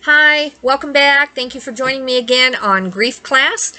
Hi, welcome back. Thank you for joining me again on Griefclass.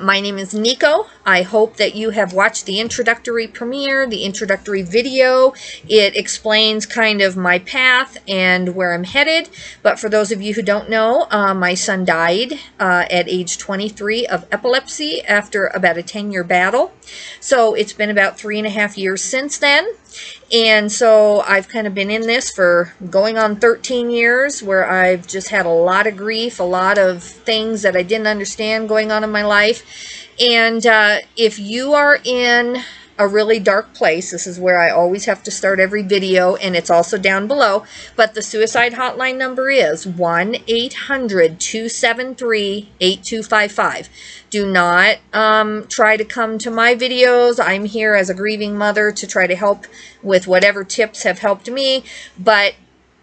My name is Nico. I hope that you have watched the introductory premiere, the introductory video. It explains kind of my path and where I'm headed. But for those of you who don't know, my son died at age 23 of epilepsy after about a 10-year battle. So it's been about 3.5 years since then. And so I've kind of been in this for going on 13 years where I've just had a lot of grief, a lot of things that I didn't understand going on in my life. And if you are in a really dark place, this is where I always have to start every video, and it's also down below, but the suicide hotline number is 1-800-273-8255. Do not try to come to my videos. I'm here as a grieving mother to try to help with whatever tips have helped me, but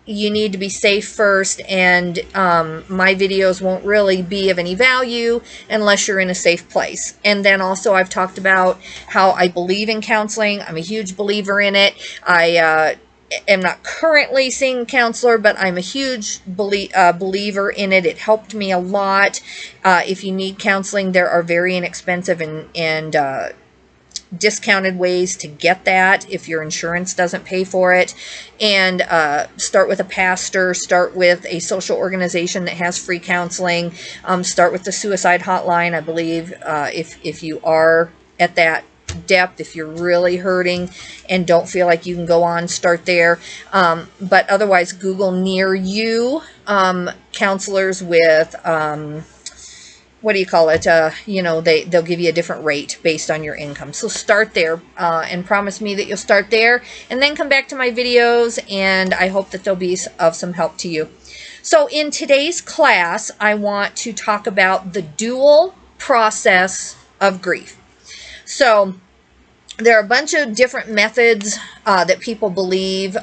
you need to be safe first, and my videos won't really be of any value unless you're in a safe place. And then also I've talked about how I believe in counseling. I'm a huge believer in it. I am not currently seeing a counselor, but I'm a huge believer in it. It helped me a lot. If you need counseling, there are very inexpensive and discounted ways to get that if your insurance doesn't pay for it. And start with a pastor, start with a social organization that has free counseling, start with the suicide hotline. I believe if you are at that depth, if you're really hurting and don't feel like you can go on, start there. But otherwise, Google near you counselors with what do you call it? They'll give you a different rate based on your income. So start there and promise me that you'll start there and then come back to my videos, and I hope that they'll be of some help to you. So in today's class, I want to talk about the dual process of grief. So there are a bunch of different methods that people believe.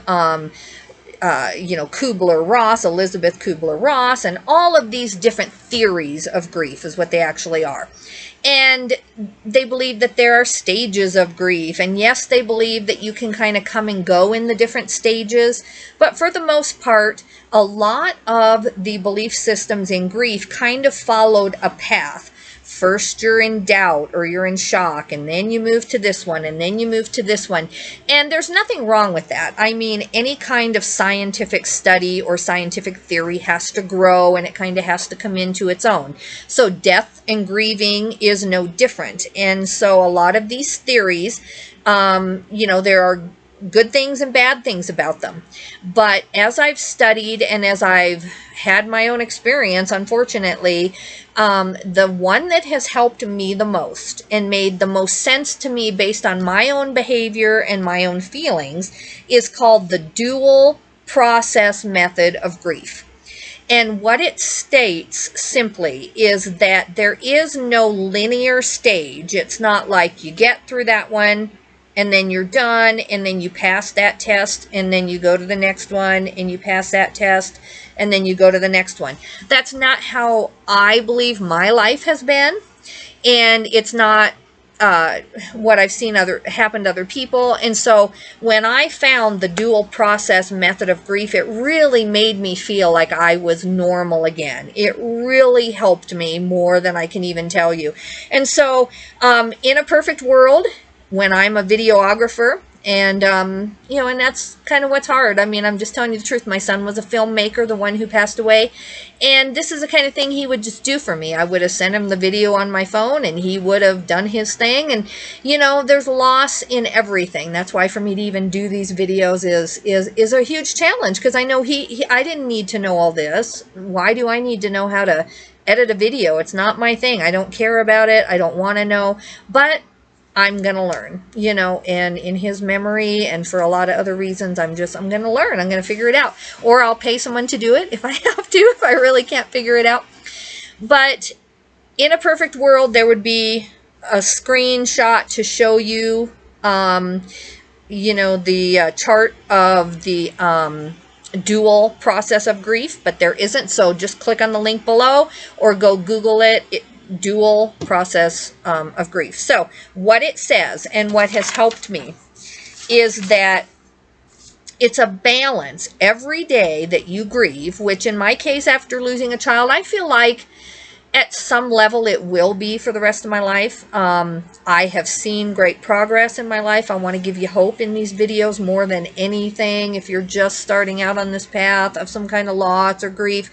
Kubler-Ross, Elizabeth Kubler-Ross, and all of these different theories of grief is what they actually are. And they believe that there are stages of grief. And yes, they believe that you can kind of come and go in the different stages. But for the most part, a lot of the belief systems in grief kind of followed a path. First you're in doubt or you're in shock, and then you move to this one, and then you move to this one. And there's nothing wrong with that. I mean, any kind of scientific study or scientific theory has to grow, and it kind of has to come into its own. So death and grieving is no different. And so a lot of these theories, there are good things and bad things about them. But as I've studied and as I've had my own experience, unfortunately, the one that has helped me the most and made the most sense to me based on my own behavior and my own feelings is called the dual process method of grief. And what it states simply is that there is no linear stage. It's not like you get through that one and then you're done, and then you pass that test, and then you go to the next one, and you pass that test, and then you go to the next one. That's not how I believe my life has been, and it's not what I've seen happen to other people. And so when I found the dual process method of grief, it really made me feel like I was normal again. It really helped me more than I can even tell you. And so in a perfect world, when I'm a videographer, and and that's kind of what's hard. I mean, I'm just telling you the truth. My son was a filmmaker, the one who passed away, and this is the kind of thing he would just do for me. I would have sent him the video on my phone, and he would have done his thing. And there's loss in everything. That's why for me to even do these videos is a huge challenge, because I know I didn't need to know all this. Why do I need to know how to edit a video? It's not my thing. I don't care about it. I don't want to know, but I'm going to learn, and in his memory and for a lot of other reasons, I'm going to learn. I'm going to figure it out, or I'll pay someone to do it if I have to, if I really can't figure it out. But in a perfect world, there would be a screenshot to show you, the chart of the dual process of grief, but there isn't. So just click on the link below or go Google it. Dual process of grief. So what it says and what has helped me is that it's a balance every day that you grieve, which in my case, after losing a child, I feel like at some level it will be for the rest of my life. I have seen great progress in my life. I want to give you hope in these videos more than anything. If you're just starting out on this path of some kind of loss or grief,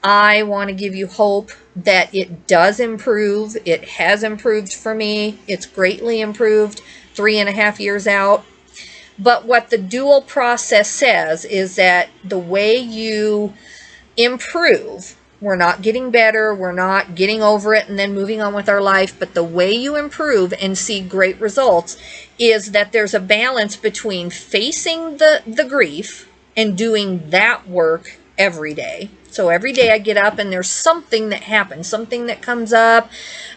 I want to give you hope that it does improve. It has improved for me. It's greatly improved 3.5 years out. But what the dual process says is that the way you improve, we're not getting better, we're not getting over it and then moving on with our life, but the way you improve and see great results is that there's a balance between facing the grief and doing that work every day. So every day I get up and there's something that happens, something that comes up,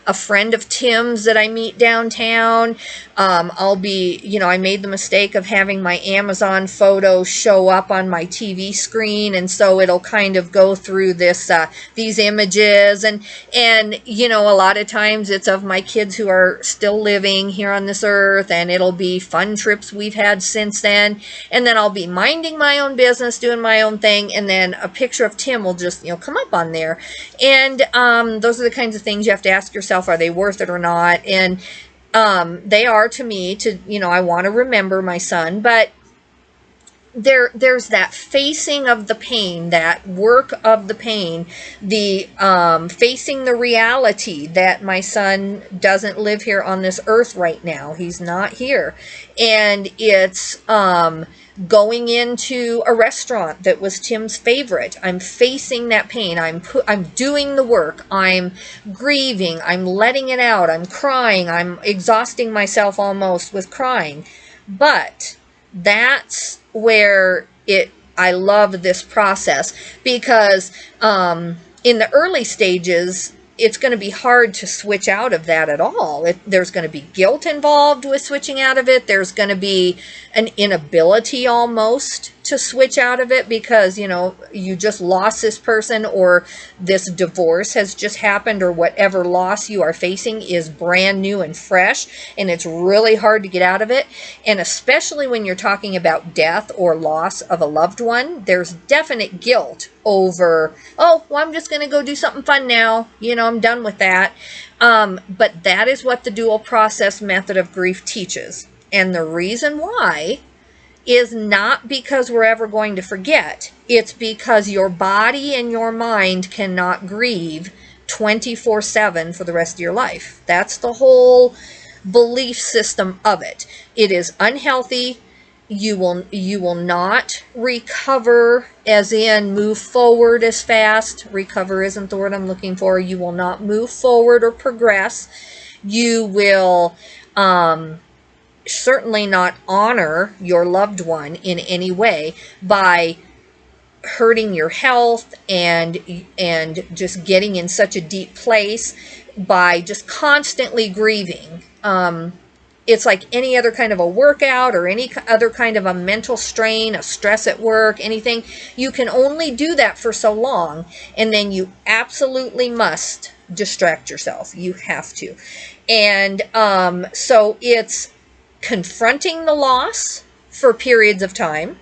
a friend of Tim's that I meet downtown. I'll be, I made the mistake of having my Amazon photo show up on my TV screen, and so it'll kind of go through these images, and a lot of times it's of my kids who are still living here on this earth, and it'll be fun trips we've had since then, and then I'll be minding my own business, doing my own thing, and then a picture of Tim will just come up on there. And those are the kinds of things you have to ask yourself, are they worth it or not? And they are to me. I want to remember my son, but there's that facing of the pain, that work of the pain, the facing the reality that my son doesn't live here on this earth right now. He's not here. And it's going into a restaurant that was Tim's favorite. I'm facing that pain. I'm doing the work. I'm grieving. I'm letting it out. I'm crying. I'm exhausting myself almost with crying. But that's where I love this process, because in the early stages, it's going to be hard to switch out of that at all. There's going to be guilt involved with switching out of it. There's going to be an inability almost to switch out of it because, you just lost this person, or this divorce has just happened, or whatever loss you are facing is brand new and fresh, and it's really hard to get out of it. And especially when you're talking about death or loss of a loved one, there's definite guilt over, oh, well, I'm just going to go do something fun now. I'm done with that. But that is what the dual process method of grief teaches. And the reason why is not because we're ever going to forget. It's because your body and your mind cannot grieve 24/7 for the rest of your life. That's the whole belief system of it. It is unhealthy. You will not recover, as in move forward as fast. Recover isn't the word I'm looking for. You will not move forward or progress. You will certainly not honor your loved one in any way by hurting your health and just getting in such a deep place by just constantly grieving. It's like any other kind of a workout or any other kind of a mental strain, a stress at work, anything. You can only do that for so long, and then you absolutely must distract yourself. You have to. And so it's confronting the loss for periods of time,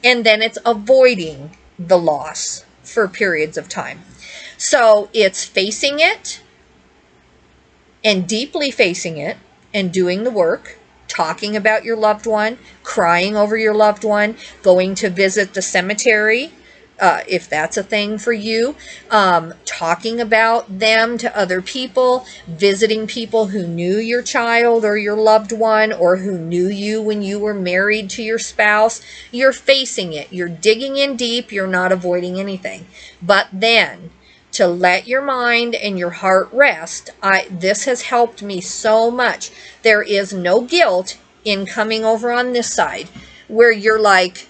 and then it's avoiding the loss for periods of time. So it's facing it and deeply facing it and doing the work, talking about your loved one, crying over your loved one, going to visit the cemetery, if that's a thing for you, talking about them to other people, visiting people who knew your child or your loved one, or who knew you when you were married to your spouse. You're facing it. You're digging in deep. You're not avoiding anything. But then, to let your mind and your heart rest, this has helped me so much. There is no guilt in coming over on this side where you're like,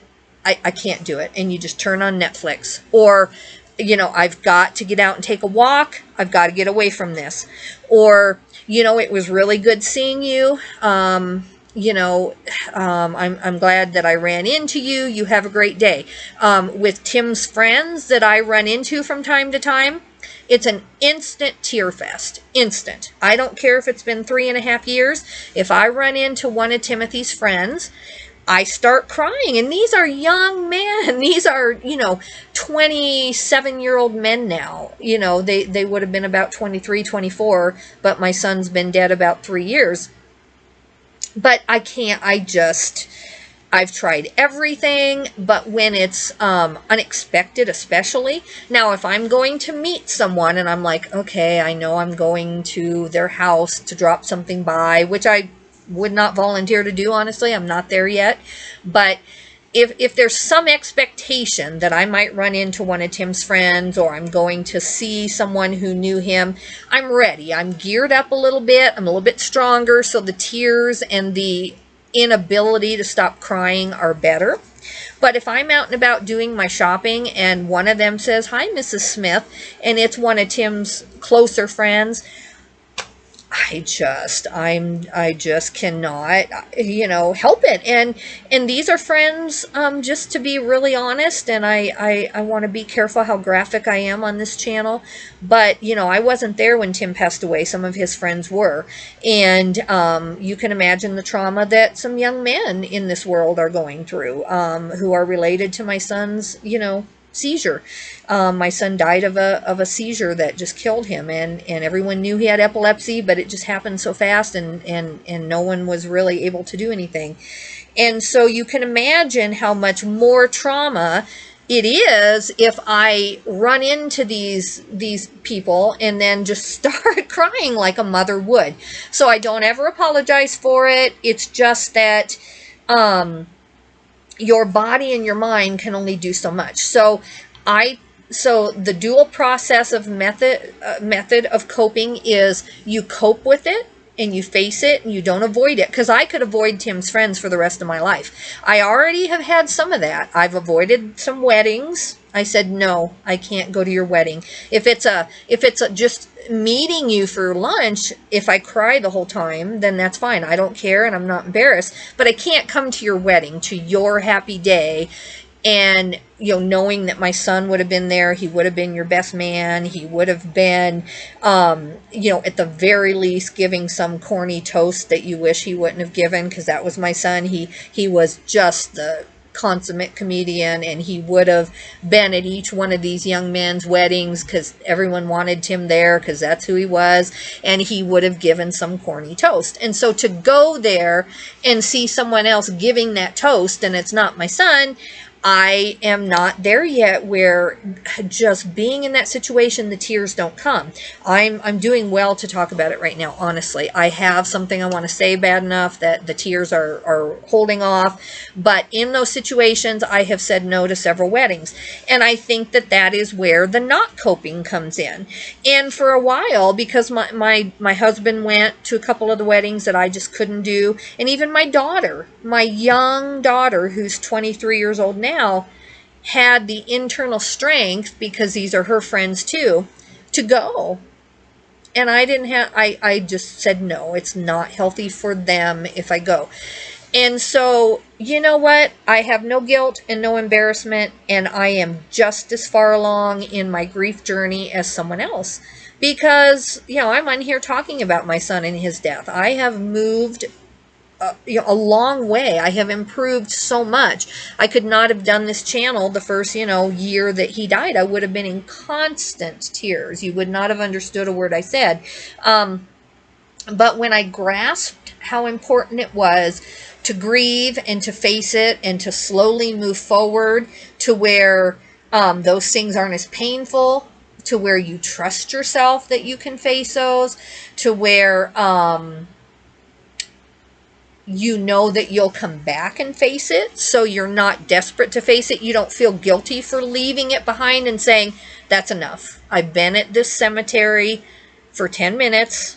I can't do it, and you just turn on Netflix, or I've got to get out and take a walk, I've got to get away from this, or it was really good seeing you, I'm glad that I ran into you, you have a great day. With Tim's friends that I run into from time to time, it's an instant tear fest. Instant. I don't care if it's been 3.5 years. If I run into one of Timothy's friends, I start crying, and these are young men. These are, you know, 27-year-old men now. You know, they would have been about 23, 24, but my son's been dead about 3 years. But I can't, I've tried everything, but when it's unexpected, especially. Now, if I'm going to meet someone and I'm like, okay, I know I'm going to their house to drop something by, which I would not volunteer to do, honestly. I'm not there yet. But if there's some expectation that I might run into one of Tim's friends, or I'm going to see someone who knew him, I'm ready. I'm geared up a little bit. I'm a little bit stronger, so the tears and the inability to stop crying are better. But if I'm out and about doing my shopping and one of them says, "Hi, Mrs. Smith," and it's one of Tim's closer friends, I just cannot, you know, help it. And these are friends, just to be really honest, and I want to be careful how graphic I am on this channel, but, you know, I wasn't there when Tim passed away. Some of his friends were, and you can imagine the trauma that some young men in this world are going through, who are related to my son's, you know, seizure. My son died of a seizure that just killed him, and everyone knew he had epilepsy, but it just happened so fast, and no one was really able to do anything. And so you can imagine how much more trauma it is if I run into these people and then just start crying like a mother would. So I don't ever apologize for it. It's just that your body and your mind can only do so much. So the dual process of method of coping is you cope with it and you face it and you don't avoid it. Because I could avoid Tim's friends for the rest of my life. I already have had some of that. I've avoided some weddings. I said, no, I can't go to your wedding. If it's just meeting you for lunch, if I cry the whole time, then that's fine. I don't care, and I'm not embarrassed. But I can't come to your wedding, to your happy day, and, you know, knowing that my son would have been there. He would have been your best man. He would have been, you know, at the very least giving some corny toast that you wish he wouldn't have given, because that was my son. He was just the consummate comedian, and he would have been at each one of these young men's weddings because everyone wanted Tim there because that's who he was, and he would have given some corny toast. And so to go there and see someone else giving that toast and it's not my son, I am not there yet where just being in that situation, the tears don't come. I'm doing well to talk about it right now, honestly. I have something I want to say bad enough that the tears are holding off. But in those situations, I have said no to several weddings. And I think that that is where the not coping comes in. And for a while, because my husband went to a couple of the weddings that I just couldn't do, and even my daughter, my young daughter, who's 23 years old now, had the internal strength, because these are her friends too, to go. And I didn't have, I just said, no, it's not healthy for them if I go. And so, you know what? I have no guilt and no embarrassment, and I am just as far along in my grief journey as someone else. Because, you know, I'm on here talking about my son and his death. I have moved you know, a long way. I have improved so much. I could not have done this channel the first, you know, year that he died. I would have been in constant tears. You would not have understood a word I said. But when I grasped how important it was to grieve and to face it and to slowly move forward to where those things aren't as painful, to where you trust yourself that you can face those, to where you know that you'll come back and face it, so you're not desperate to face it. You don't feel guilty for leaving it behind and saying, that's enough. I've been at this cemetery for 10 minutes.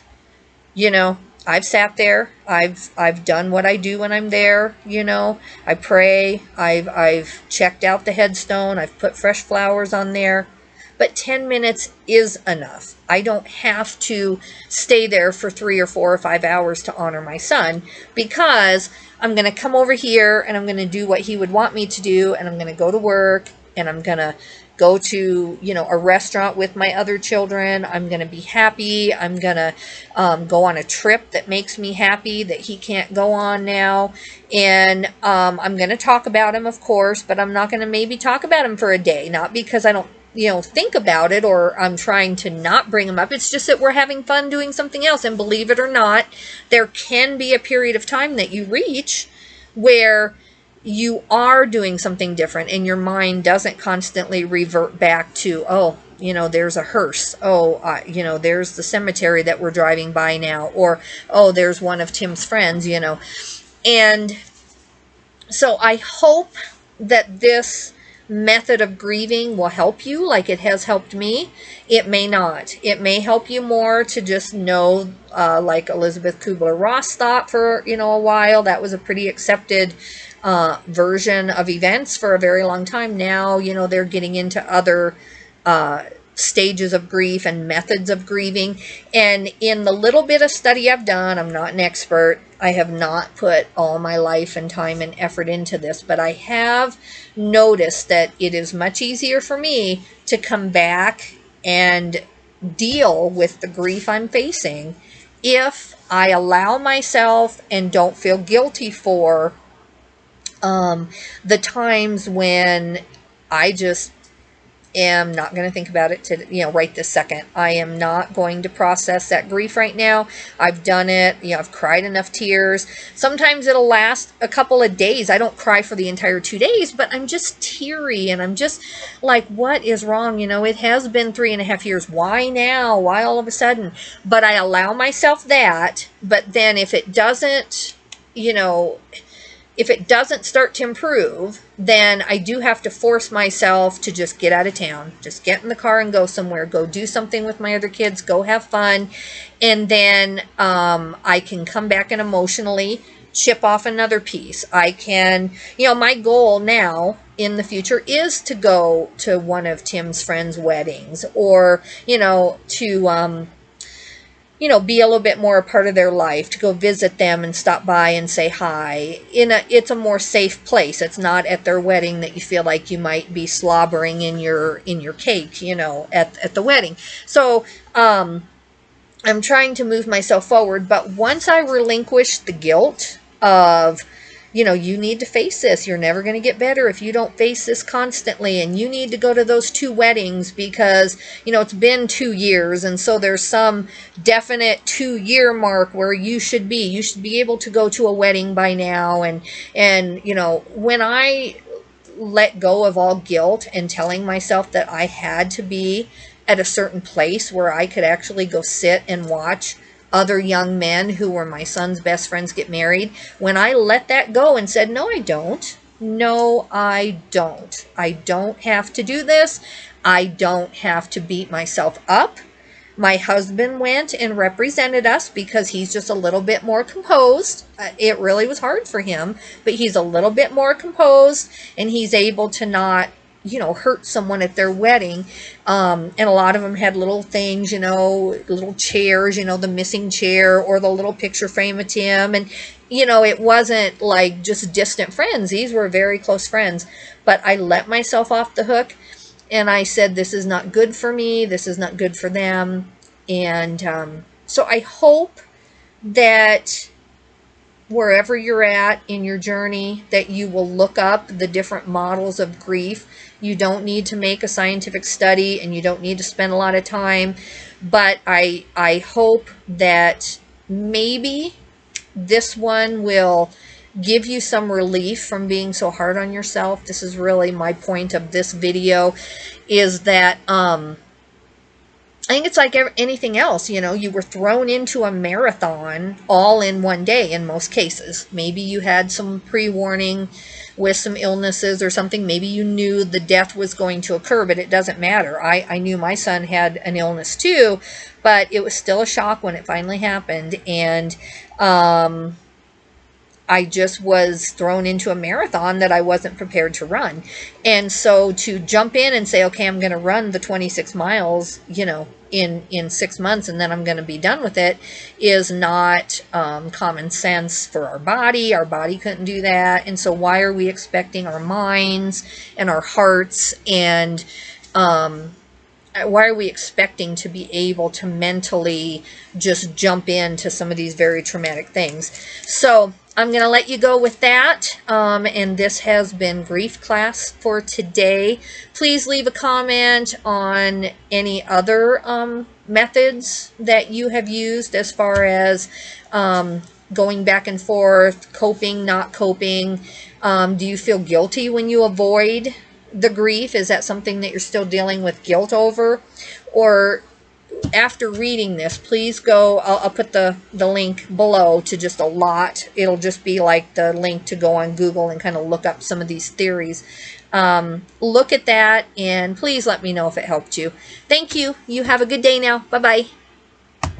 You know, I've sat there. I've done what I do when I'm there. You know, I pray. I've checked out the headstone. I've put fresh flowers on there. But 10 minutes is enough. I don't have to stay there for 3 or 4 or 5 hours to honor my son, because I'm going to come over here and I'm going to do what he would want me to do, and I'm going to go to work, and I'm going to go to, you know, a restaurant with my other children. I'm going to be happy. I'm going to go on a trip that makes me happy that he can't go on now. And I'm going to talk about him, of course, but I'm not going to maybe talk about him for a day. Not because I don't, you know, think about it or I'm trying to not bring him up. It's just that we're having fun doing something else. And believe it or not, there can be a period of time that you reach where you are doing something different and your mind doesn't constantly revert back to, oh, you know, there's a hearse. Oh, you know, there's the cemetery that we're driving by now. Or, oh, there's one of Tim's friends, you know. And so I hope that this method of grieving will help you like it has helped me. It may not. It may help you more to just know, like Elizabeth Kubler-Ross thought for, you know, a while. That was a pretty accepted version of events for a very long time. Now, you know, they're getting into other stages of grief and methods of grieving. And in the little bit of study I've done, I'm not an expert. I have not put all my life and time and effort into this, but I have noticed that it is much easier for me to come back and deal with the grief I'm facing if I allow myself and don't feel guilty for the times when I just am not going to think about it to, you know, right this second. I am not going to process that grief right now. I've done it. You know, I've cried enough tears. Sometimes it'll last a couple of days. I don't cry for the entire 2 days, but I'm just teary and I'm just like, what is wrong? You know, it has been 3.5 years. Why now? Why all of a sudden? But I allow myself that. But then if it doesn't, you know, if it doesn't start to improve, then I do have to force myself to just get out of town. Just get in the car and go somewhere. Go do something with my other kids. Go have fun. And then I can come back and emotionally chip off another piece. I can, you know, my goal now in the future is to go to one of Tim's friends' weddings or, you know, to you know, be a little bit more a part of their life, to go visit them and stop by and say hi. It's a more safe place. It's not at their wedding that you feel like you might be slobbering in your cake, you know, at the wedding. So I'm trying to move myself forward, but once I relinquish the guilt of, you know, you need to face this. You're never going to get better if you don't face this constantly. And you need to go to those 2 weddings because, you know, it's been 2 years. And so there's some definite 2-year mark where you should be. You should be able to go to a wedding by now. And you know, when I let go of all guilt and telling myself that I had to be at a certain place where I could actually go sit and watch other young men who were my son's best friends get married, when I let that go and said, no, I don't. No, I don't. I don't have to do this. I don't have to beat myself up. My husband went and represented us because he's just a little bit more composed. It really was hard for him, but he's a little bit more composed and he's able to not, you know, hurt someone at their wedding. And a lot of them had little things, you know, little chairs, you know, the missing chair or the little picture frame of Tim. And, you know, it wasn't like just distant friends. These were very close friends. But I let myself off the hook and I said, this is not good for me. This is not good for them. And so I hope that wherever you're at in your journey, that you will look up the different models of grief. You don't need to make a scientific study and you don't need to spend a lot of time, but I hope that maybe this one will give you some relief from being so hard on yourself. This is really my point of this video, is that I think it's like anything else, you know, you were thrown into a marathon all in one day in most cases. Maybe you had some pre-warning with some illnesses or something. Maybe you knew the death was going to occur, but it doesn't matter. I knew my son had an illness too, but it was still a shock when it finally happened. And I just was thrown into a marathon that I wasn't prepared to run. And so to jump in and say, okay, I'm going to run the 26 miles, you know, in 6 months, and then I'm going to be done with it, is not common sense for our body. Our body couldn't do that. And so why are we expecting our minds and our hearts and why are we expecting to be able to mentally just jump into some of these very traumatic things? So I'm going to let you go with that. And this has been Griefclass for today. Please leave a comment on any other methods that you have used as far as going back and forth, coping, not coping. Do you feel guilty when you avoid the grief? Is that something that you're still dealing with guilt over? Or after reading this, please go, I'll put the link below to just a lot. It'll just be like the link to go on Google and kind of look up some of these theories. Look at that and please let me know if it helped you. Thank you. You have a good day now. Bye-bye.